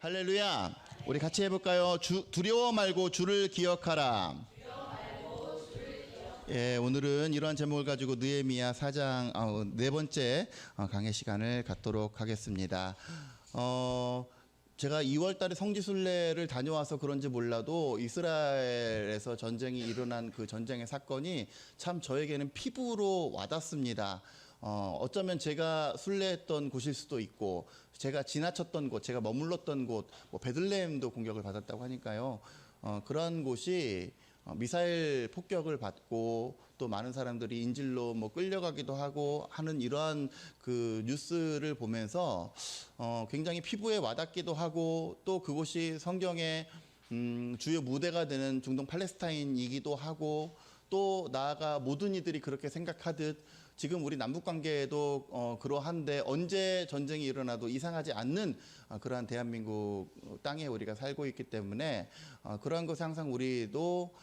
할렐루야. 우리 같이 해볼까요? 두려워 말고 주를 기억하라. 예, 오늘은 이러한 제목을 가지고 느헤미야 4장 네 번째 강의 시간을 갖도록 하겠습니다. 제가 2월 달에 성지순례를 다녀와서 그런지 몰라도 이스라엘에서 전쟁이 일어난 그 전쟁의 사건이 참 저에게는 피부로 와닿습니다. 어쩌면 제가 순례했던 곳일 수도 있고, 제가 지나쳤던 곳, 제가 머물렀던 곳, 베들레헴도 공격을 받았다고 하니까요. 그런 곳이 미사일 폭격을 받고 또 많은 사람들이 인질로 끌려가기도 하고 하는 이러한 그 뉴스를 보면서 굉장히 피부에 와닿기도 하고, 또 그곳이 성경의 주요 무대가 되는 중동 팔레스타인이기도 하고, 또 나아가 모든 이들이 그렇게 생각하듯 지금 우리 남북관계에도 그러한데 언제 전쟁이 일어나도 이상하지 않는 그러한 대한민국 땅에 우리가 살고 있기 때문에 그러한 것에 항상 우리도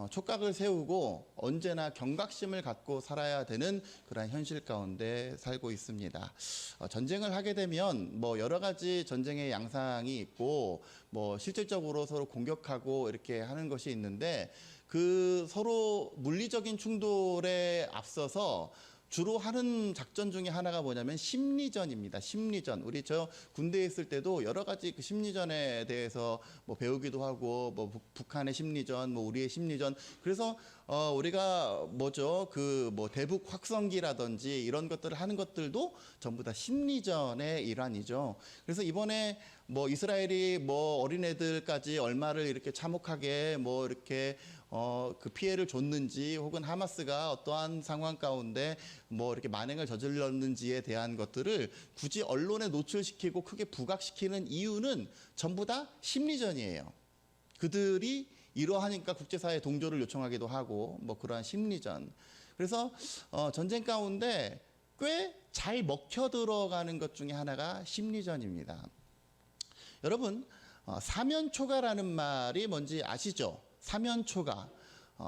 촉각을 세우고 언제나 경각심을 갖고 살아야 되는 그러한 현실 가운데 살고 있습니다. 전쟁을 하게 되면 여러 가지 전쟁의 양상이 있고 실질적으로 서로 공격하고 이렇게 하는 것이 있는데, 그 서로 물리적인 충돌에 앞서서 주로 하는 작전 중에 하나가 뭐냐면 심리전입니다. 심리전. 우리 저 군대에 있을 때도 여러 가지 그 심리전에 대해서 배우기도 하고, 북한의 심리전, 우리의 심리전. 그래서 우리가 대북 확성기라든지 이런 것들을 하는 것들도 전부 다 심리전의 일환이죠. 그래서 이번에 이스라엘이 어린애들까지 얼마를 이렇게 참혹하게 이렇게 그 피해를 줬는지, 혹은 하마스가 어떠한 상황 가운데 이렇게 만행을 저질렀는지에 대한 것들을 굳이 언론에 노출시키고 크게 부각시키는 이유는 전부 다 심리전이에요. 그들이 이러하니까 국제사회 동조를 요청하기도 하고 그러한 심리전. 그래서 전쟁 가운데 꽤 잘 먹혀 들어가는 것 중에 하나가 심리전입니다. 여러분, 사면초가라는 말이 뭔지 아시죠? 사면초가.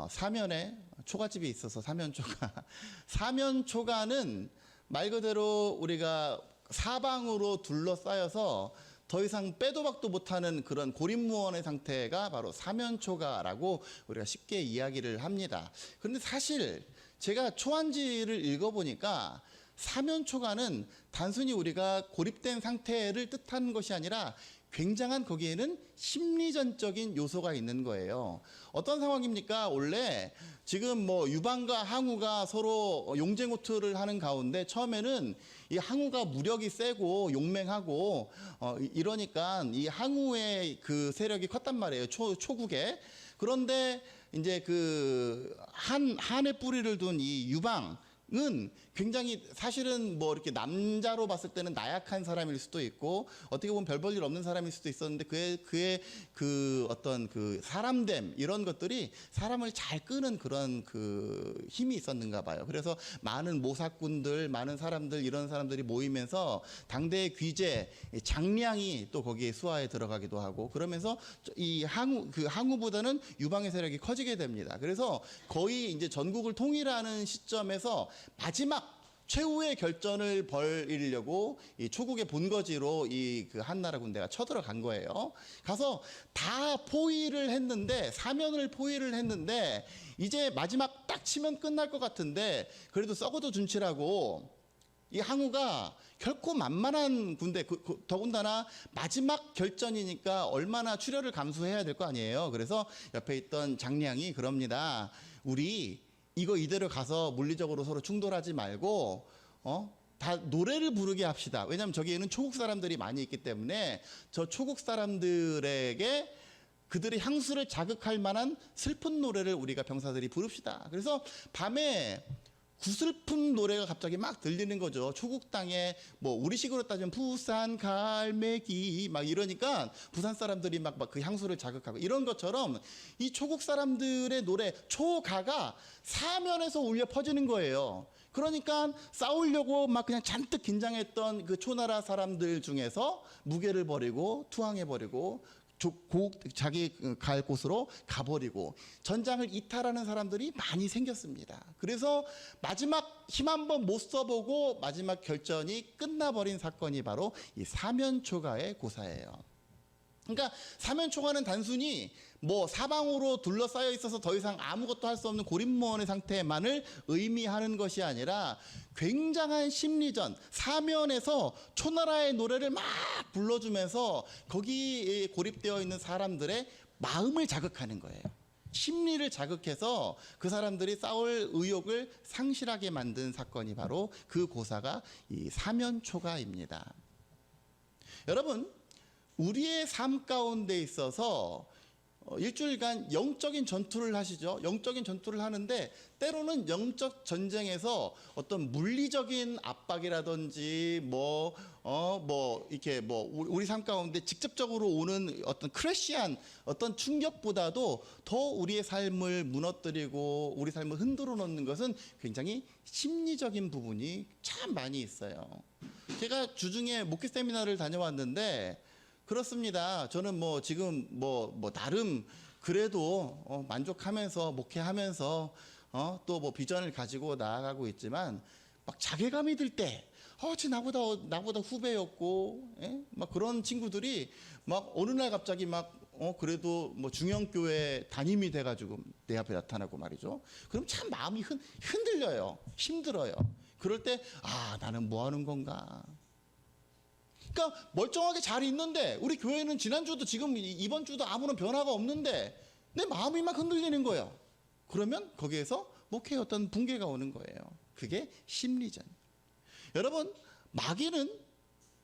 사면에 초가집이 있어서 사면초가. 사면초가는 말 그대로 우리가 사방으로 둘러싸여서 더 이상 빼도 박도 못하는 그런 고립무원의 상태가 바로 사면초가라고 우리가 쉽게 이야기를 합니다. 그런데 사실 제가 초안지를 읽어보니까 사면초가는 단순히 우리가 고립된 상태를 뜻하는 것이 아니라 굉장한 거기에는 심리전적인 요소가 있는 거예요. 어떤 상황입니까? 원래 지금 유방과 항우가 서로 용쟁호투를 하는 가운데 처음에는 이 항우가 무력이 세고 용맹하고 이러니까 이 항우의 그 세력이 컸단 말이에요. 초국에. 그런데 이제 그 한의 뿌리를 둔 이 유방 은 굉장히 사실은 이렇게 남자로 봤을 때는 나약한 사람일 수도 있고, 어떻게 보면 별 볼 일 없는 사람일 수도 있었는데 그의 그 어떤 그 사람됨, 이런 것들이 사람을 잘 끄는 그런 그 힘이 있었는가 봐요. 그래서 많은 모사꾼들, 많은 사람들, 이런 사람들이 모이면서 당대의 귀재 장량이 또 거기에 수하에 들어가기도 하고, 그러면서 이 항우보다는 유방의 세력이 커지게 됩니다. 그래서 거의 이제 전국을 통일하는 시점에서 마지막 최후의 결전을 벌이려고 이 초국의 본거지로 이 그 한나라 군대가 쳐들어간 거예요. 가서 다 포위를 했는데, 사면을 포위를 했는데, 이제 마지막 딱 치면 끝날 것 같은데, 그래도 썩어도 준치라고 이 항우가 결코 만만한 군대, 더군다나 마지막 결전이니까 얼마나 출혈을 감수해야 될 거 아니에요. 그래서 옆에 있던 장량이 그럽니다. 우리 이거 이대로 가서 물리적으로 서로 충돌하지 말고 다 노래를 부르게 합시다. 왜냐하면 저기에는 초국 사람들이 많이 있기 때문에 저 초국 사람들에게 그들의 향수를 자극할 만한 슬픈 노래를 우리가 병사들이 부릅시다. 그래서 밤에 구슬픈 노래가 갑자기 막 들리는 거죠. 초국 땅에 우리식으로 따지면 부산 갈매기 막 이러니까 부산 사람들이 막 그 향수를 자극하고, 이런 것처럼 이 초국 사람들의 노래 초가가 사면에서 울려 퍼지는 거예요. 그러니까 싸우려고 막 그냥 잔뜩 긴장했던 그 초나라 사람들 중에서 무게를 버리고 투항해 버리고 자기 갈 곳으로 가버리고 전장을 이탈하는 사람들이 많이 생겼습니다. 그래서 마지막 힘 한번 못 써보고 마지막 결전이 끝나버린 사건이 바로 이 사면초가의 고사예요. 그러니까 사면초가는 단순히 뭐 사방으로 둘러싸여 있어서 더 이상 아무것도 할 수 없는 고립무원의 상태만을 의미하는 것이 아니라 굉장한 심리전, 사면에서 초나라의 노래를 막 불러주면서 거기에 고립되어 있는 사람들의 마음을 자극하는 거예요. 심리를 자극해서 그 사람들이 싸울 의욕을 상실하게 만든 사건이 바로 그 고사가 이 사면초가입니다. 여러분, 우리의 삶 가운데 있어서 일주일간 영적인 전투를 하시죠. 영적인 전투를 하는데 때로는 영적 전쟁에서 어떤 물리적인 압박이라든지 이렇게 우리 삶 가운데 직접적으로 오는 어떤 크래시한 어떤 충격보다도 더 우리의 삶을 무너뜨리고 우리 삶을 흔들어 놓는 것은 굉장히 심리적인 부분이 참 많이 있어요. 제가 주중에 목회 세미나를 다녀왔는데 그렇습니다. 저는 지금 나름 그래도 만족하면서 목회하면서 또 비전을 가지고 나아가고 있지만 막 자괴감이 들 때, 쟤 나보다 후배였고, 막 그런 친구들이 막 어느 날 갑자기 그래도 중형교회 담임이 돼가지고 내 앞에 나타나고 말이죠. 그럼 참 마음이 흔들려요. 힘들어요. 그럴 때 나는 뭐 하는 건가? 그러니까 멀쩡하게 잘 있는데 우리 교회는 지난주도 지금 이번 주도 아무런 변화가 없는데 내 마음이 막 흔들리는 거예요. 그러면 거기에서 목회에 어떤 붕괴가 오는 거예요. 그게 심리전. 여러분, 마귀는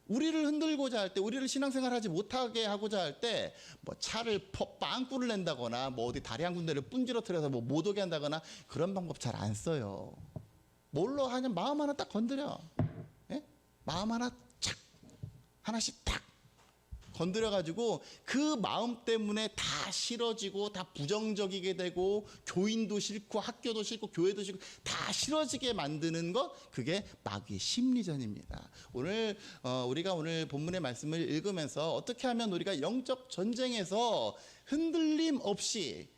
우리를 흔들고자 할 때, 우리를 신앙생활하지 못하게 하고자 할 때 차를 빵꾸를 낸다거나 어디 다리 한 군데를 분지러뜨려서 못 오게 한다거나 그런 방법 잘 안 써요. 뭘로 하냐면 마음 하나 딱 건드려. 마음 하나씩 딱 건드려가지고 그 마음 때문에 다 싫어지고 다 부정적이게 되고 교인도 싫고 학교도 싫고 교회도 싫고 다 싫어지게 만드는 것, 그게 마귀의 심리전입니다. 우리가 오늘 본문의 말씀을 읽으면서 어떻게 하면 우리가 영적 전쟁에서 흔들림 없이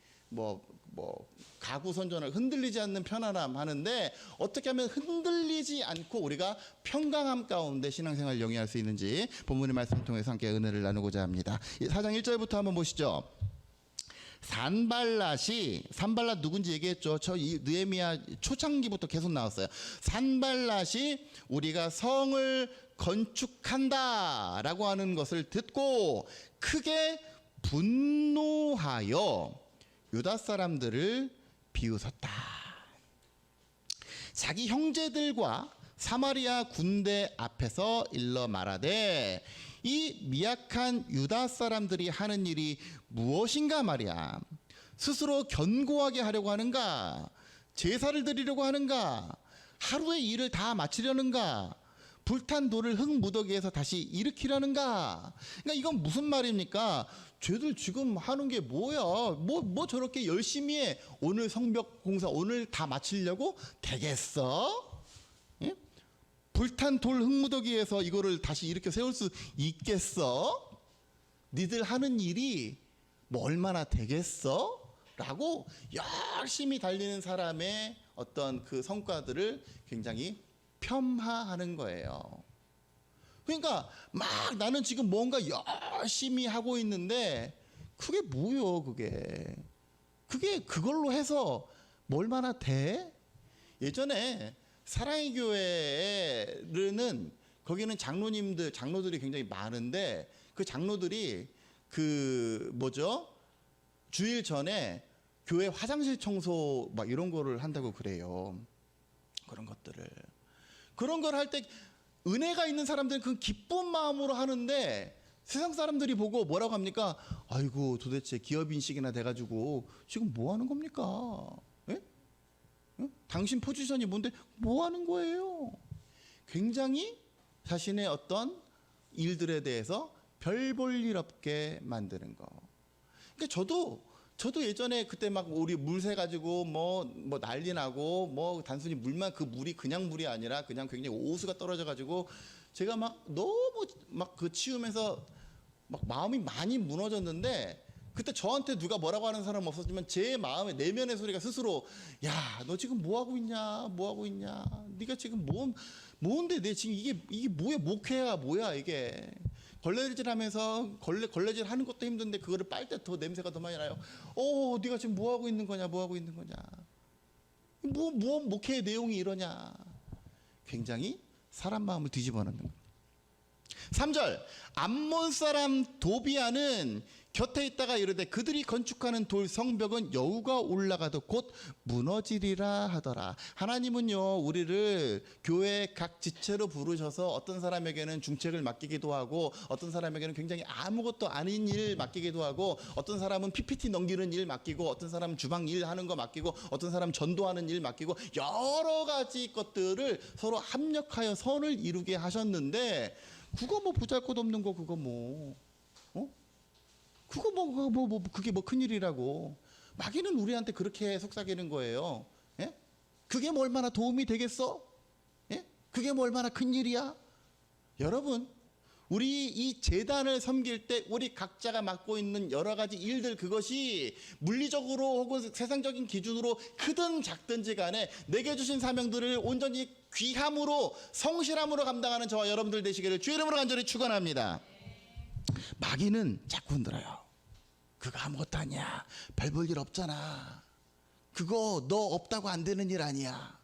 가구 선전을 흔들리지 않는 편안함 하는데 어떻게 하면 흔들리지 않고 우리가 평강함 가운데 신앙생활을 영위할 수 있는지 본문의 말씀을 통해서 함께 은혜를 나누고자 합니다. 4장 1절부터 한번 보시죠. 산발랏 누군지 얘기했죠. 저 느헤미야 초창기부터 계속 나왔어요. 산발랏이 우리가 성을 건축한다 라고 하는 것을 듣고 크게 분노하여 유다 사람들을 비웃었다. 자기 형제들과 사마리아 군대 앞에서 일러 말하되 이 미약한 유다 사람들이 하는 일이 무엇인가 말이야. 스스로 견고하게 하려고 하는가? 제사를 드리려고 하는가? 하루의 일을 다 마치려는가? 불탄 돌을 흙무더기에서 다시 일으키려는가? 그러니까 이건 무슨 말입니까? 쟤들 지금 하는 게 뭐야? 뭐 저렇게 열심히 해? 오늘 성벽 공사 오늘 다 마치려고 되겠어? 예? 불탄 돌 흙무더기에서 이거를 다시 일으켜 세울 수 있겠어? 니들 하는 일이 얼마나 되겠어? 라고 열심히 달리는 사람의 어떤 그 성과들을 굉장히 폄하하는 거예요. 그러니까 막 나는 지금 뭔가 열심히 하고 있는데 그게 뭐요? 그게 그걸로 해서 얼마나 돼? 예전에 사랑의 교회는 거기는 장로들이 굉장히 많은데 그 장로들이 주일 전에 교회 화장실 청소 이런 거를 한다고 그래요. 그런 걸 할 때 은혜가 있는 사람들은 그 기쁜 마음으로 하는데 세상 사람들이 보고 뭐라고 합니까? 아이고 도대체 기업 인식이나 돼가지고 지금 뭐 하는 겁니까? 예? 당신 포지션이 뭔데 뭐 하는 거예요? 굉장히 자신의 어떤 일들에 대해서 별 볼 일 없게 만드는 거. 그러니까 저도 예전에 그때 우리 물 새 가지고 난리 나고 단순히 그 물이 그냥 물이 아니라 그냥 굉장히 오수가 떨어져 가지고 제가 너무 치우면서 마음이 많이 무너졌는데 그때 저한테 누가 뭐라고 하는 사람은 없었지만 제 마음의 내면의 소리가 스스로 야, 너 지금 뭐 하고 있냐? 네가 지금 뭔데 내 지금 이게 뭐야? 목회야 뭐야 이게? 걸레질하면서 걸레질 하는 것도 힘든데 그거를 빨 때 더 냄새가 더 많이 나요. 네가 지금 뭐 하고 있는 거냐? 뭐 하고 있는 거냐? 목회의 내용이 이러냐? 굉장히 사람 마음을 뒤집어 놓는 거예요. 3절, 암몬 사람 도비아는 곁에 있다가 이르되 그들이 건축하는 돌 성벽은 여우가 올라가도 곧 무너지리라 하더라. 하나님은요, 우리를 교회 각 지체로 부르셔서 어떤 사람에게는 중책을 맡기기도 하고, 어떤 사람에게는 굉장히 아무것도 아닌 일 맡기기도 하고, 어떤 사람은 PPT 넘기는 일 맡기고, 어떤 사람은 주방 일 하는 거 맡기고, 어떤 사람은 전도하는 일 맡기고, 여러 가지 것들을 서로 합력하여 선을 이루게 하셨는데, 그거 뭐 보잘것없는 거, 그거 뭐 그게 뭐 큰일이라고. 마귀는 우리한테 그렇게 속삭이는 거예요. 예? 그게 뭐 얼마나 도움이 되겠어? 예? 그게 뭐 얼마나 큰일이야? 여러분, 우리 이 재단을 섬길 때 우리 각자가 맡고 있는 여러 가지 일들, 그것이 물리적으로 혹은 세상적인 기준으로 크든 작든지 간에 내게 주신 사명들을 온전히 귀함으로 성실함으로 감당하는 저와 여러분들 되시기를 주의 이름으로 간절히 축원합니다. 마귀는 자꾸 흔들어요. 그거 아무것도 아니야. 별 볼 일 없잖아. 그거 너 없다고 안 되는 일 아니야.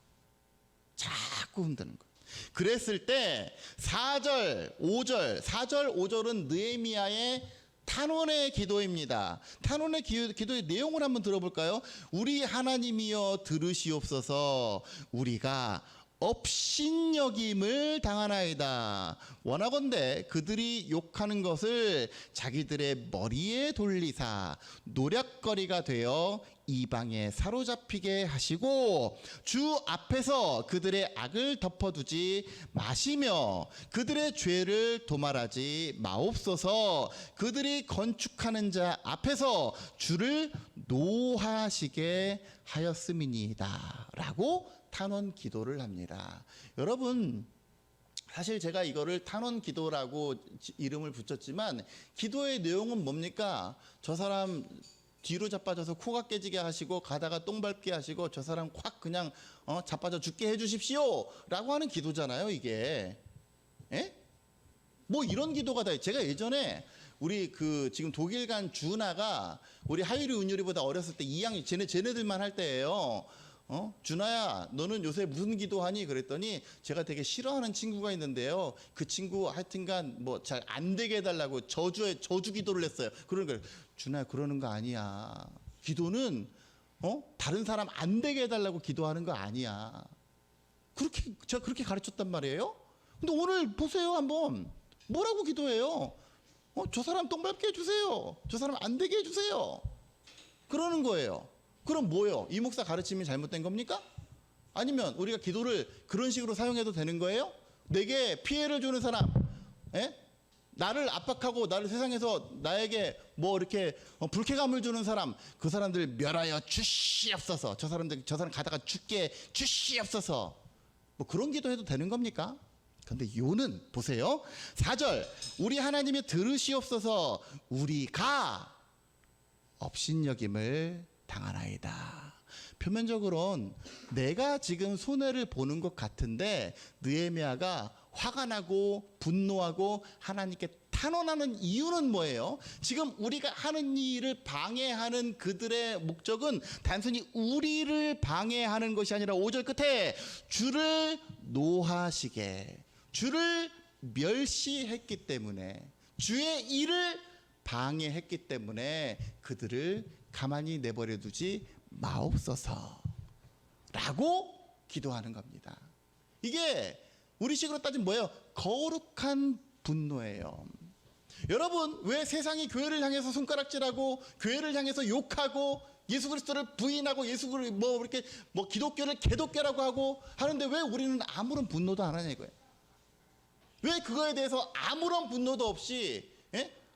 자꾸 흔드는 거예요. 그랬을 때 4절, 5절은 느헤미야의 탄원의 기도입니다. 탄원의 기도의 내용을 한번 들어볼까요? 우리 하나님이여 들으시옵소서. 우리가 업신여김을 당하나이다. 원하건대 그들이 욕하는 것을 자기들의 머리에 돌리사 노략거리가 되어 이방에 사로잡히게 하시고 주 앞에서 그들의 악을 덮어두지 마시며 그들의 죄를 도말하지 마옵소서. 그들이 건축하는 자 앞에서 주를 노하시게 하였음이니이다 라고 탄원 기도를 합니다. 여러분, 사실 제가 이거를 탄원 기도라고 이름을 붙였지만 기도의 내용은 뭡니까? 저 사람 뒤로 자빠져서 코가 깨지게 하시고 가다가 똥 밟게 하시고 저 사람 확 그냥 자빠져 죽게 해주십시오 라고 하는 기도잖아요, 이게. 예? 뭐 이런 기도가 다. 제가 예전에 우리 지금 독일 간 준아가 우리 하율이 은율이보다 어렸을 때 2학년 쟤네들만 할 때예요. 준아야, 너는 요새 무슨 기도하니? 그랬더니 제가 되게 싫어하는 친구가 있는데요. 그 친구 하여튼간 뭐 잘 안 되게 해달라고 저주 기도를 했어요. 그러는 거예요. 준아야, 그러는 거 아니야. 기도는 다른 사람 안 되게 해달라고 기도하는 거 아니야. 제가 그렇게 가르쳤단 말이에요. 근데 오늘 보세요, 한번. 뭐라고 기도해요? 저 사람 똥 밟게 해주세요. 저 사람 안 되게 해주세요. 그러는 거예요. 그럼 뭐예요? 이 목사 가르침이 잘못된 겁니까? 아니면 우리가 기도를 그런 식으로 사용해도 되는 거예요? 내게 피해를 주는 사람, 나를 압박하고 나를 세상에서 나에게 뭐 이렇게 불쾌감을 주는 사람, 그 사람들 멸하여 주시옵소서. 저 사람 가다가 죽게 주시옵소서. 뭐 그런 기도해도 되는 겁니까? 근데 요는 보세요. 4절, 우리 하나님이 들으시옵소서. 우리가 업신여김을 당하나이다. 표면적으로는 내가 지금 손해를 보는 것 같은데 느헤미야가 화가 나고 분노하고 하나님께 탄원하는 이유는 뭐예요? 지금 우리가 하는 일을 방해하는 그들의 목적은 단순히 우리를 방해하는 것이 아니라 5절 끝에 주를 노하시게, 주를 멸시했기 때문에, 주의 일을 방해했기 때문에 그들을 가만히 내버려 두지 마옵소서 라고 기도하는 겁니다. 이게 우리식으로 따지면 뭐예요? 거룩한 분노예요. 여러분, 왜 세상이 교회를 향해서 손가락질하고 교회를 향해서 욕하고 예수 그리스도를 부인하고 예수를 이렇게 기독교를 개독교라고 하고 하는데 왜 우리는 아무런 분노도 안 하냐 이거예요. 왜 그거에 대해서 아무런 분노도 없이,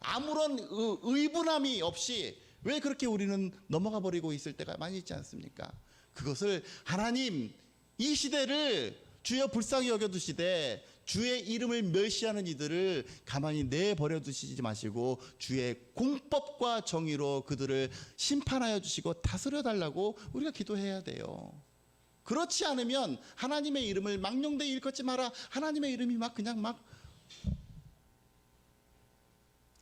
아무런 의분함이 없이 왜 그렇게 우리는 넘어가 버리고 있을 때가 많이 있지 않습니까? 그것을 하나님, 이 시대를 주여 불쌍히 여겨두시되 주의 이름을 멸시하는 이들을 가만히 내버려 두시지 마시고 주의 공법과 정의로 그들을 심판하여 주시고 다스려 달라고 우리가 기도해야 돼요. 그렇지 않으면 하나님의 이름을 망령되이 일컫지 마라. 하나님의 이름이 그냥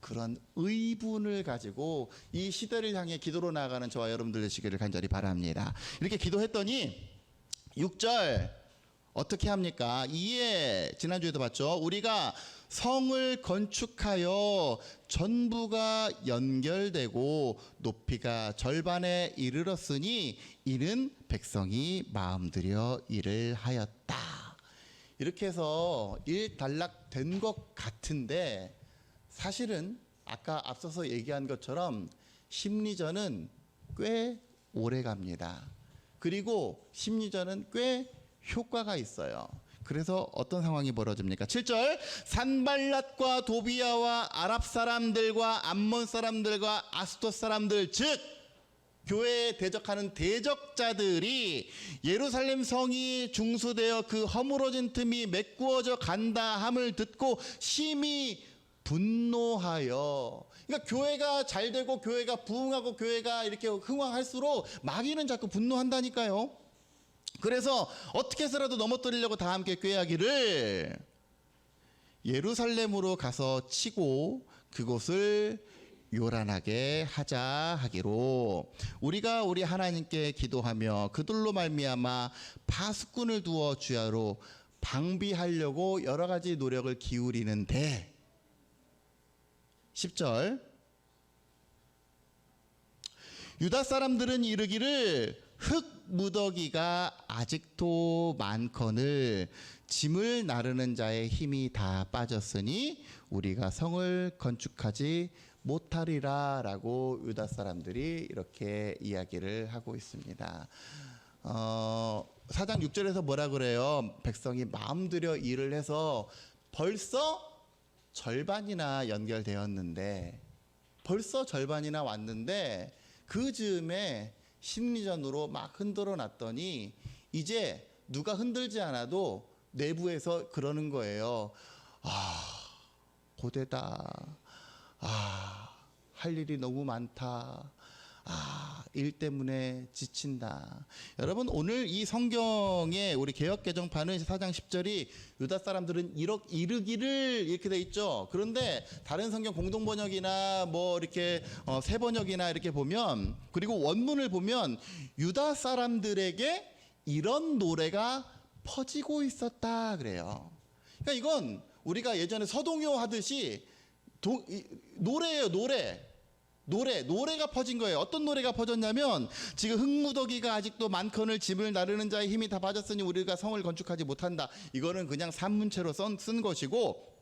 그런 의분을 가지고 이 시대를 향해 기도로 나아가는 저와 여러분들 되시기를 간절히 바랍니다. 이렇게 기도했더니 6절 어떻게 합니까? 이에 지난주에도 봤죠. 우리가 성을 건축하여 전부가 연결되고 높이가 절반에 이르렀으니 이는 백성이 마음들여 일을 하였다. 이렇게 해서 일단락된 것 같은데 사실은 아까 앞서서 얘기한 것처럼 심리전은 꽤 오래 갑니다. 그리고 심리전은 꽤 효과가 있어요. 그래서 어떤 상황이 벌어집니까? 7절 산발랏과 도비아와 아랍 사람들과 암몬 사람들과 아스돗 사람들 즉 교회에 대적하는 대적자들이 예루살렘 성이 중수되어 그 허물어진 틈이 메꾸어져 간다 함을 듣고 심히 분노하여, 그러니까 교회가 잘 되고 교회가 부흥하고 교회가 이렇게 흥왕할수록 마귀는 자꾸 분노한다니까요. 그래서 어떻게 해서라도 넘어뜨리려고 다 함께 꾀하기를 예루살렘으로 가서 치고 그곳을 요란하게 하자 하기로 우리가 우리 하나님께 기도하며 그들로 말미암아 파수꾼을 두어 주야로 방비하려고 여러 가지 노력을 기울이는데 10절 유다 사람들은 이르기를 흙 무더기가 아직도 많거늘 짐을 나르는 자의 힘이 다 빠졌으니 우리가 성을 건축하지 못하리라 라고 유다 사람들이 이렇게 이야기를 하고 있습니다. 4장 6절에서 뭐라 그래요? 백성이 마음들여 일을 해서 벌써 절반이나 연결되었는데 벌써 절반이나 왔는데 그 즈음에 심리전으로 막 흔들어 놨더니 이제 누가 흔들지 않아도 내부에서 그러는 거예요. 고되다. 할 일이 너무 많다. 일 때문에 지친다. 여러분 오늘 이 성경에 우리 개역개정판은 4장 10절이 유다 사람들은 이르기를 이렇게 돼 있죠. 그런데 다른 성경 공동번역이나 뭐 이렇게 새 번역이나 이렇게 보면 그리고 원문을 보면 유다 사람들에게 이런 노래가 퍼지고 있었다 그래요. 그러니까 이건 우리가 예전에 서동요 하듯이 노래예요. 노래가 퍼진 거예요. 어떤 노래가 퍼졌냐면 지금 흙무더기가 아직도 많거늘 짐을 나르는 자의 힘이 다 빠졌으니 우리가 성을 건축하지 못한다. 이거는 그냥 산문체로 쓴 것이고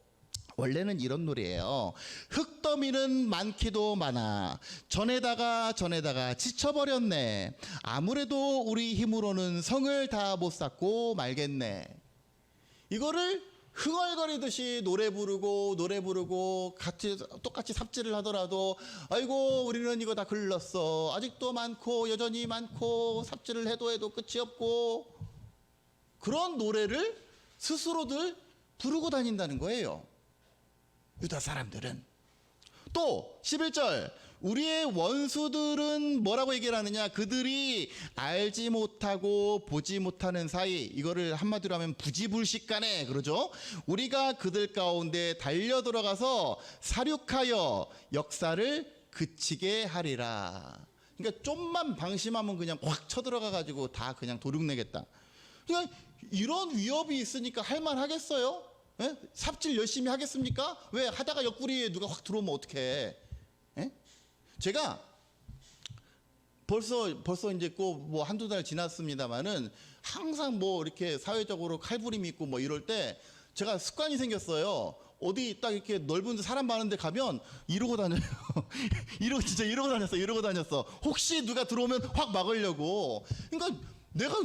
원래는 이런 노래예요. 흙더미는 많기도 많아 전에다가 지쳐버렸네. 아무래도 우리 힘으로는 성을 다 못 쌓고 말겠네. 이거를 흥얼거리듯이 노래 부르고 같이 똑같이 삽질을 하더라도 아이고 우리는 이거 다 글렀어. 아직도 많고 여전히 많고 삽질을 해도 끝이 없고 그런 노래를 스스로들 부르고 다닌다는 거예요. 유다 사람들은. 또 11절 우리의 원수들은 뭐라고 얘기를 하느냐? 그들이 알지 못하고 보지 못하는 사이, 이거를 한마디로 하면 부지불식간에 그러죠. 우리가 그들 가운데 달려 들어가서 사륙하여 역사를 그치게 하리라. 그러니까 좀만 방심하면 그냥 확 쳐들어가 가지고 다 그냥 도륙내겠다. 그러니까 이런 위협이 있으니까 할만 하겠어요? 예? 삽질 열심히 하겠습니까? 왜 하다가 옆구리에 누가 확 들어오면 어떡해? 예? 제가 벌써 이제 꼭 뭐 한두 달 지났습니다만은 항상 뭐 이렇게 사회적으로 칼부림이 있고 뭐 이럴 때 제가 습관이 생겼어요. 어디 딱 이렇게 넓은 데 사람 많은 데 가면 이러고 다녀요. 이러고 다녔어. 혹시 누가 들어오면 확 막으려고. 그러니까 내가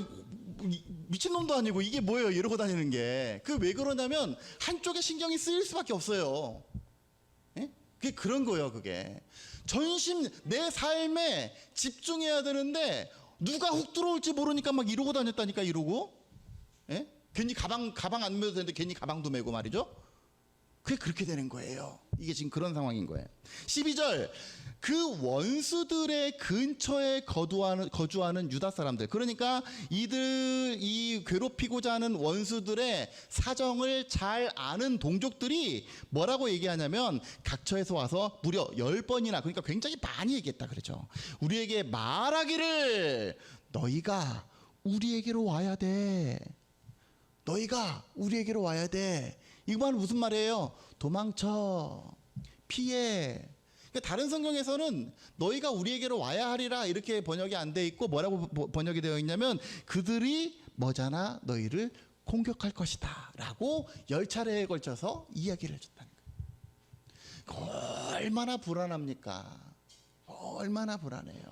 미친놈도 아니고 이게 뭐예요? 이러고 다니는 게. 그 왜 그러냐면 한쪽에 신경이 쓰일 수밖에 없어요. 예? 그게 그런 거예요. 그게 전심 내 삶에 집중해야 되는데 누가 훅 들어올지 모르니까 막 이러고 다녔다니까. 이러고. 예? 괜히 가방 안 메도 되는데 괜히 가방도 메고 말이죠. 그게 그렇게 되는 거예요. 이게 지금 그런 상황인 거예요. 12절 그 원수들의 근처에 거주하는 유다 사람들, 그러니까 이 괴롭히고자 하는 원수들의 사정을 잘 아는 동족들이 뭐라고 얘기하냐면 각처에서 와서 무려 10번이나, 그러니까 굉장히 많이 얘기했다 그러죠. 우리에게 말하기를 너희가 우리에게로 와야 돼. 너희가 우리에게로 와야 돼. 이거 무슨 말이에요? 도망쳐, 피해. 그러니까 다른 성경에서는 너희가 우리에게로 와야 하리라 이렇게 번역이 안 돼 있고, 뭐라고 번역이 되어 있냐면 그들이 머자나 너희를 공격할 것이다 라고 10차례에 걸쳐서 이야기를 해줬다는 거예요. 얼마나 불안합니까? 얼마나 불안해요.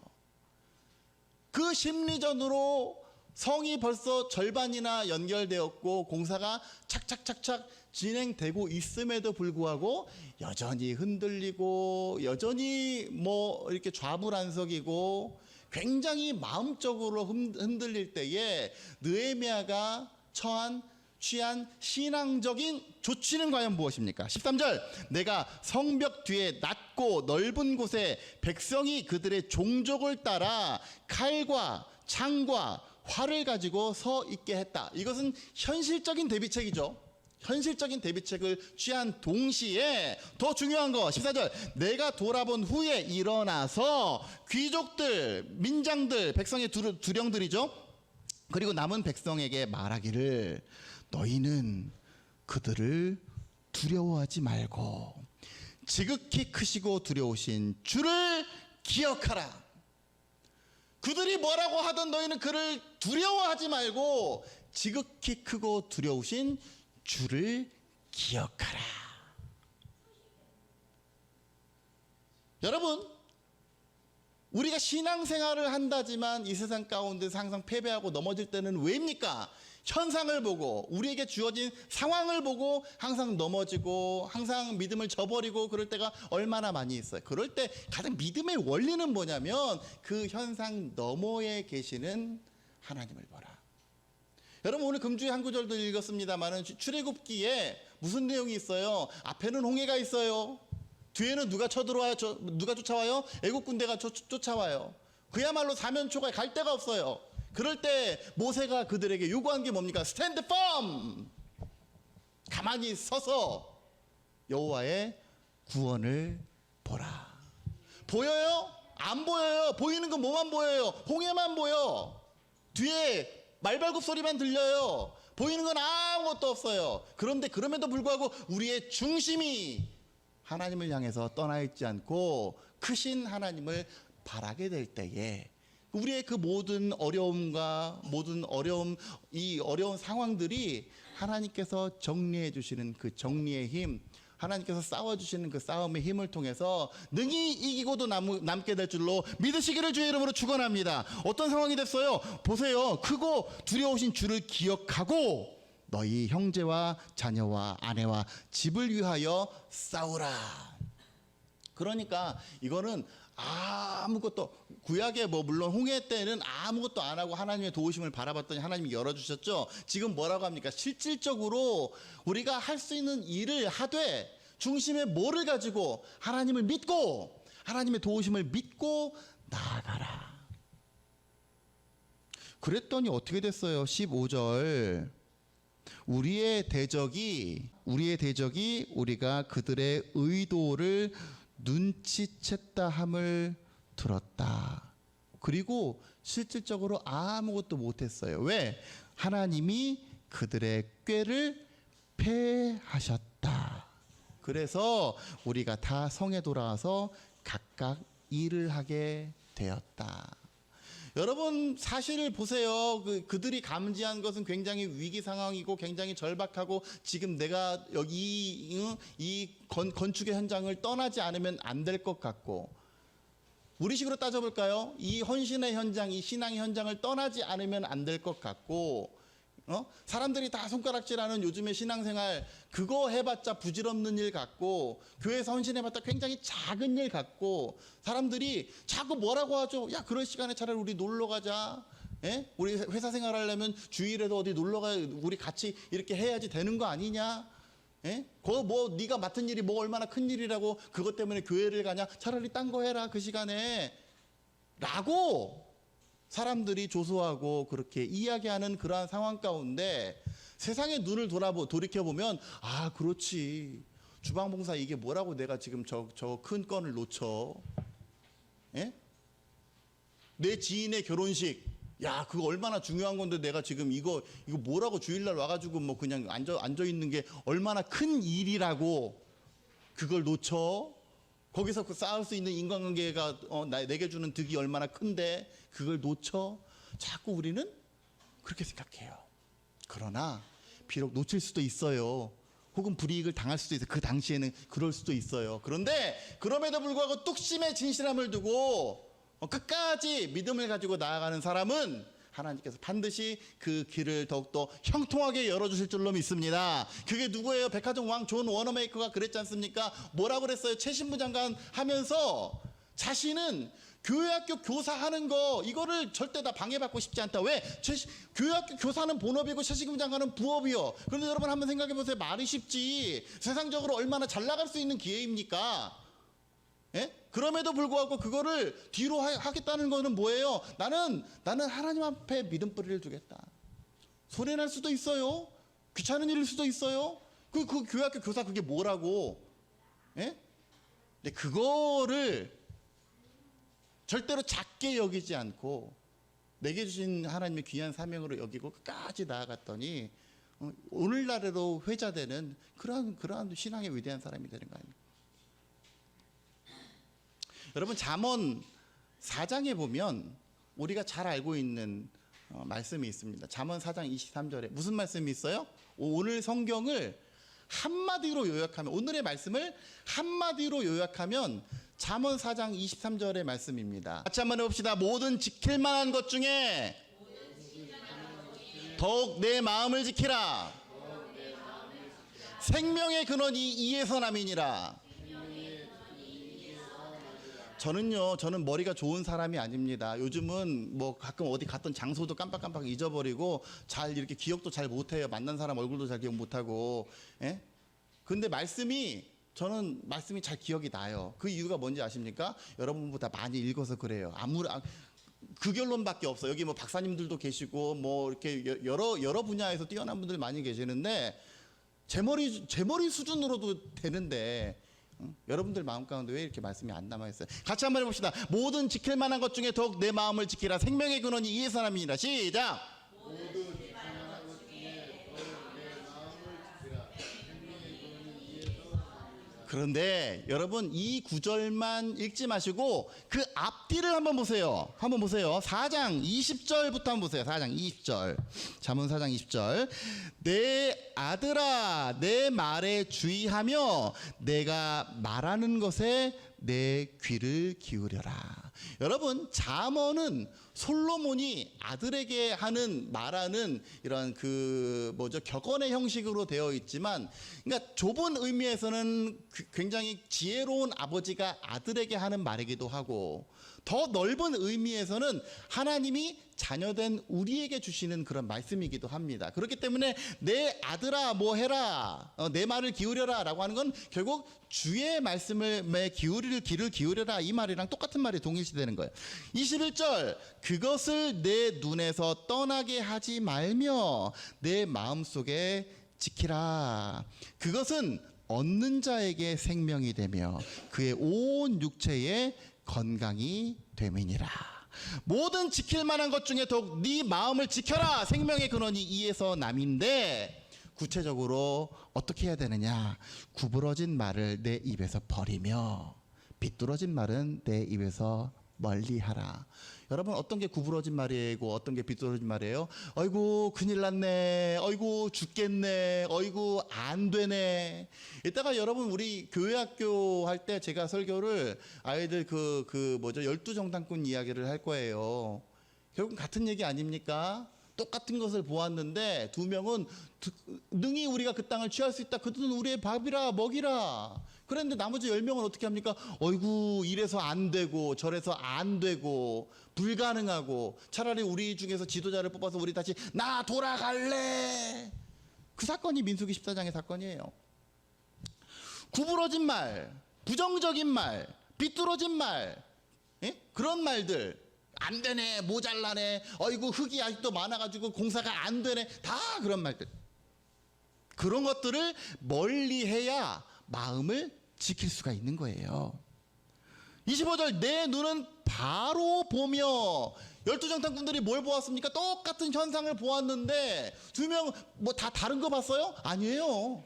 그 심리전으로 성이 벌써 절반이나 연결되었고 공사가 착착착착 진행되고 있음에도 불구하고 여전히 흔들리고 여전히 이렇게 좌불안석이고 굉장히 마음적으로 흔들릴 때에 느헤미야가 취한 신앙적인 조치는 과연 무엇입니까? 13절, 내가 성벽 뒤에 낮고 넓은 곳에 백성이 그들의 종족을 따라 칼과 창과 활을 가지고 서 있게 했다. 이것은 현실적인 대비책이죠. 현실적인 대비책을 취한 동시에 더 중요한 거 14절, 내가 돌아본 후에 일어나서 귀족들, 민장들, 백성의 두령들이죠. 그리고 남은 백성에게 말하기를 너희는 그들을 두려워하지 말고 지극히 크시고 두려우신 주를 기억하라. 그들이 뭐라고 하든 너희는 그를 두려워하지 말고 지극히 크고 두려우신 주를 기억하라. 여러분, 우리가 신앙생활을 한다지만 이 세상 가운데서 항상 패배하고 넘어질 때는 왜입니까? 현상을 보고 우리에게 주어진 상황을 보고 항상 넘어지고 항상 믿음을 저버리고 그럴 때가 얼마나 많이 있어요. 그럴 때 가장 믿음의 원리는 뭐냐면 그 현상 너머에 계시는 하나님을 보라. 여러분, 오늘 금주에 한 구절도 읽었습니다만 출애굽기에 무슨 내용이 있어요? 앞에는 홍해가 있어요. 뒤에는 누가 쳐들어와요? 누가 쫓아와요? 애국 군대가 쫓아와요. 그야말로 사면초가 갈 데가 없어요. 그럴 때 모세가 그들에게 요구한 게 뭡니까? 스탠드 펌! 가만히 서서 여호와의 구원을 보라. 보여요? 안 보여요. 보이는 건 뭐만 보여요? 홍해만 보여. 뒤에 말발굽 소리만 들려요. 보이는 건 아무것도 없어요. 그런데 그럼에도 불구하고 우리의 중심이 하나님을 향해서 떠나 있지 않고 크신 하나님을 바라게 될 때에 우리의 그 모든 어려움과 이 어려운 상황들이 하나님께서 정리해 주시는 그 정리의 힘, 하나님께서 싸워주시는 그 싸움의 힘을 통해서 능히 이기고도 남게 될 줄로 믿으시기를 주의 이름으로 축원합니다. 어떤 상황이 됐어요? 보세요. 크고 두려우신 주를 기억하고 너희 형제와 자녀와 아내와 집을 위하여 싸우라. 그러니까 이거는 아무것도, 구약에 물론 홍해 때는 아무것도 안 하고 하나님의 도우심을 바라봤더니 하나님이 열어주셨죠. 지금 뭐라고 합니까? 실질적으로 우리가 할 수 있는 일을 하되 중심에 뭐를 가지고 하나님을 믿고 하나님의 도우심을 믿고 나아가라. 그랬더니 어떻게 됐어요? 15절, 우리의 대적이 우리가 그들의 의도를 눈치챘다 함을 들었다. 그리고 실질적으로 아무것도 못했어요. 왜? 하나님이 그들의 꾀를 패하셨다. 그래서 우리가 다 성에 돌아와서 각각 일을 하게 되었다. 여러분, 사실을 보세요. 그들이 감지한 것은 굉장히 위기 상황이고 굉장히 절박하고 지금 내가 여기 이 건축의 현장을 떠나지 않으면 안 될 것 같고, 우리식으로 따져볼까요? 이 헌신의 현장, 이 신앙의 현장을 떠나지 않으면 안 될 것 같고, 사람들이 다 손가락질하는 요즘의 신앙생활, 그거 해봤자 부질없는 일 같고, 교회에서 헌신해봤자 굉장히 작은 일 같고, 사람들이 자꾸 뭐라고 하죠? 야, 그럴 시간에 차라리 우리 놀러 가자. 예? 우리 회사 생활하려면 주일에도 어디 놀러 가, 우리 같이 이렇게 해야지 되는 거 아니냐? 예? 그거 뭐 네가 맡은 일이 뭐 얼마나 큰 일이라고 그것 때문에 교회를 가냐? 차라리 딴 거 해라 그 시간에 라고 사람들이 조소하고 그렇게 이야기하는 그러한 상황 가운데 세상의 눈을 돌이켜보면 아 그렇지 주방봉사 이게 뭐라고 내가 지금 저 큰 건을 놓쳐. 예? 내 지인의 결혼식 야 그거 얼마나 중요한 건데 내가 지금 이거 뭐라고 주일날 와가지고 뭐 그냥 앉아 있는 게 얼마나 큰 일이라고 그걸 놓쳐. 거기서 그 쌓을 수 있는 인간관계가 내게 주는 득이 얼마나 큰데 그걸 놓쳐. 자꾸 우리는 그렇게 생각해요. 그러나 비록 놓칠 수도 있어요. 혹은 불이익을 당할 수도 있어요. 그 당시에는 그럴 수도 있어요. 그런데 그럼에도 불구하고 뚝심의 진실함을 두고 끝까지 믿음을 가지고 나아가는 사람은 하나님께서 반드시 그 길을 더욱더 형통하게 열어주실 줄로 믿습니다. 그게 누구예요? 백화점 왕 존 워너메이커가 그랬지 않습니까? 뭐라고 그랬어요? 최신부 장관 하면서 자신은 교회학교 교사하는 거 이거를 절대 다 방해받고 싶지 않다. 왜? 교회학교 교사는 본업이고 최신부 장관은 부업이요. 그런데 여러분 한번 생각해 보세요. 말이 쉽지 세상적으로 얼마나 잘 나갈 수 있는 기회입니까? 예? 그럼에도 불구하고 그거를 뒤로 하겠다는 거는 뭐예요? 나는 하나님 앞에 믿음뿌리를 두겠다. 손해날 수도 있어요. 귀찮은 일일 수도 있어요. 그 교회학교 교사 그게 뭐라고? 예? 근데 그거를 절대로 작게 여기지 않고 내게 주신 하나님의 귀한 사명으로 여기고 끝까지 나아갔더니 오늘날에도 회자되는 그러한 신앙의 위대한 사람이 되는 거 아닙니까? 여러분 잠언 4장에 보면 우리가 잘 알고 있는 말씀이 있습니다. 잠언 4장 23절에 무슨 말씀이 있어요? 오늘 성경을 한마디로 요약하면 오늘의 말씀을 한마디로 요약하면 잠언 4장 23절의 말씀입니다. 같이 한번 해봅시다. 모든 지킬 만한 것 중에 더욱 내 마음을 지키라. 생명의 근원이 이에서 남이니라. 저는 머리가 좋은 사람이 아닙니다. 요즘은 뭐 가끔 어디 갔던 장소도 깜빡깜빡 잊어버리고 잘 이렇게 기억도 잘 못해요. 만난 사람 얼굴도 잘 기억 못하고. 예? 근데 저는 말씀이 잘 기억이 나요. 그 이유가 뭔지 아십니까? 여러분보다 많이 읽어서 그래요. 그 결론밖에 없어요. 여기 뭐 박사님들도 계시고 뭐 이렇게 여러 분야에서 뛰어난 분들 많이 계시는데 제 머리 수준으로도 되는데 여러분들 마음 가운데 왜 이렇게 말씀이 안 남아있어요? 같이 한번 해봅시다. 모든 지킬 만한 것 중에 더욱 내 마음을 지키라. 생명의 근원이 이에 사람이니라. 시작. 모든 지킬 만한 것 중에 더욱 내 마음을 지키라. 생명의 근원이 이에서 남이니라. 그런데 여러분 이 구절만 읽지 마시고 그 앞뒤를 한번 보세요. 4장 20절부터 한번 보세요. 4장 20절. 잠언 4장 20절. 내 아들아 내 말에 주의하며 내가 말하는 것에 내 귀를 기울여라. 여러분 잠언은 솔로몬이 아들에게 말하는 이런 격언의 형식으로 되어 있지만, 그러니까 좁은 의미에서는 굉장히 지혜로운 아버지가 아들에게 하는 말이기도 하고, 더 넓은 의미에서는 하나님이 자녀된 우리에게 주시는 그런 말씀이기도 합니다. 그렇기 때문에 내 아들아 뭐 해라, 내 말을 기울여라 라고 하는 건 결국 주의 말씀을 귀를 기울여라 이 말이랑 똑같은 말이 동일시되는 거예요. 21절 그것을 내 눈에서 떠나게 하지 말며 내 마음속에 지키라. 그것은 얻는 자에게 생명이 되며 그의 온 육체에 건강이 됨이니라. 모든 지킬 만한 것 중에 더욱 네 마음을 지켜라. 생명의 근원이 이에서 남인데, 구체적으로 어떻게 해야 되느냐? 구부러진 말을 내 입에서 버리며 비뚤어진 말은 내 입에서 멀리하라. 여러분 어떤 게 구부러진 말이고 어떤 게 비뚤어진 말이에요? 어이구 큰일 났네, 어이구 죽겠네, 어이구 안 되네. 이따가 여러분 우리 교회학교 할 때 제가 설교를 아이들 12정당권 이야기를 할 거예요. 결국 같은 얘기 아닙니까? 똑같은 것을 보았는데 두 명은 능히 우리가 그 땅을 취할 수 있다. 그들은 우리의 밥이라 먹이라. 그런데 나머지 10명은 어떻게 합니까? 어이구 이래서 안 되고 저래서 안 되고 불가능하고, 차라리 우리 중에서 지도자를 뽑아서 우리 다시 나 돌아갈래. 그 사건이 민수기 14장의 사건이에요. 구부러진 말, 부정적인 말, 비뚤어진 말, 예? 그런 말들, 안 되네, 모자라네, 어이구 흙이 아직도 많아가지고 공사가 안 되네, 다 그런 말들. 그런 것들을 멀리해야 마음을 지킬 수가 있는 거예요. 25절, 내 눈은 바로 보며. 12정탐꾼들이 뭘 보았습니까? 똑같은 현상을 보았는데 두 명 뭐 다 다른 거 봤어요? 아니에요.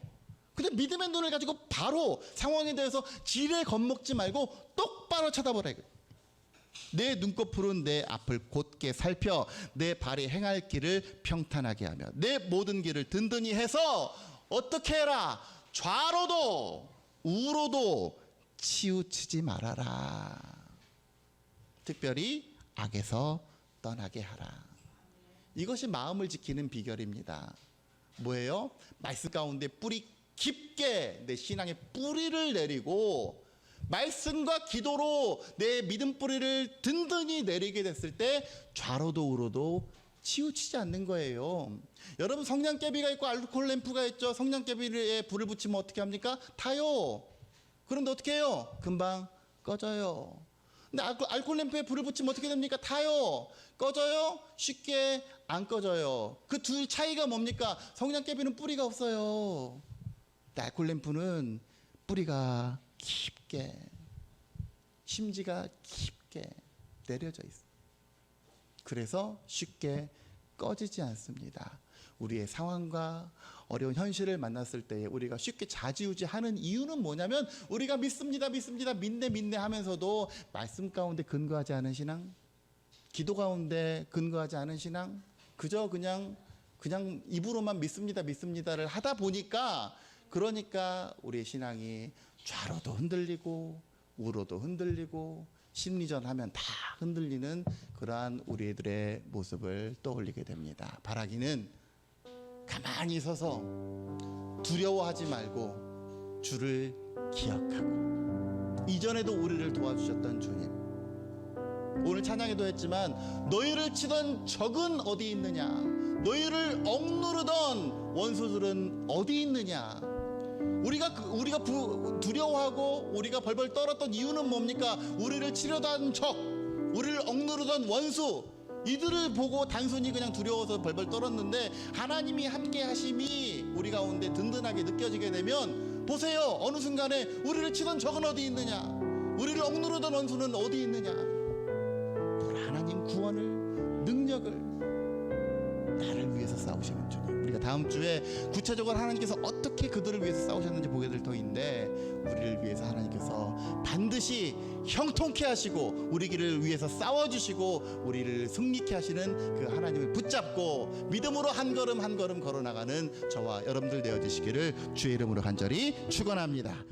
근데 믿음의 눈을 가지고 바로 상황에 대해서 지레 겁먹지 말고 똑바로 쳐다보라. 내 눈꺼풀은 내 앞을 곧게 살펴 내 발이 행할 길을 평탄하게 하며 내 모든 길을 든든히 해서 어떻게 해라? 좌로도 우로도 치우치지 말아라. 특별히 악에서 떠나게 하라. 이것이 마음을 지키는 비결입니다. 뭐예요? 말씀 가운데 뿌리 깊게 내 신앙의 뿌리를 내리고 말씀과 기도로 내 믿음 뿌리를 든든히 내리게 됐을 때 좌로도 우로도 치우치지 않는 거예요. 여러분, 성냥개비가 있고 알코올 램프가 있죠. 성냥개비에 불을 붙이면 어떻게 합니까? 타요. 그런데 어떻게 해요? 금방 꺼져요. 근데 알코올 램프에 불을 붙이면 어떻게 됩니까? 타요. 꺼져요? 쉽게 안 꺼져요. 그 둘 차이가 뭡니까? 성냥개비는 뿌리가 없어요. 근데 알코올 램프는 뿌리가 깊게, 심지가 깊게 내려져 있어요. 그래서 쉽게 꺼지지 않습니다. 우리의 상황과 어려운 현실을 만났을 때 우리가 쉽게 좌지우지하는 이유는 뭐냐면 우리가 믿습니다, 믿네 하면서도 말씀 가운데 근거하지 않은 신앙, 기도 가운데 근거하지 않은 신앙, 그저 그냥 입으로만 믿습니다를 하다 보니까, 그러니까 우리의 신앙이 좌로도 흔들리고 우로도 흔들리고 심리전 하면 다 흔들리는 그러한 우리들의 모습을 떠올리게 됩니다. 바라기는 가만히 서서 두려워하지 말고 주를 기억하고, 이전에도 우리를 도와주셨던 주님, 오늘 찬양에도 했지만 너희를 치던 적은 어디 있느냐, 너희를 억누르던 원수들은 어디 있느냐. 우리가 두려워하고 우리가 벌벌 떨었던 이유는 뭡니까? 우리를 치려던 적, 우리를 억누르던 원수, 이들을 보고 단순히 그냥 두려워서 벌벌 떨었는데 하나님이 함께 하심이 우리 가운데 든든하게 느껴지게 되면, 보세요, 어느 순간에 우리를 치던 적은 어디 있느냐, 우리를 억누르던 원수는 어디 있느냐. 하나님 구원을, 능력을, 나를 위해서 싸우시는 주님. 우리가 다음 주에 구체적으로 하나님께서 어떻게 그들을 위해서 싸우셨는지 보게 될 터인데, 우리를 위해서 하나님께서 반드시 형통케 하시고 우리 길을 위해서 싸워주시고 우리를 승리케 하시는 그 하나님을 붙잡고 믿음으로 한 걸음 한 걸음 걸어나가는 저와 여러분들 되어주시기를 주의 이름으로 간절히 축원합니다.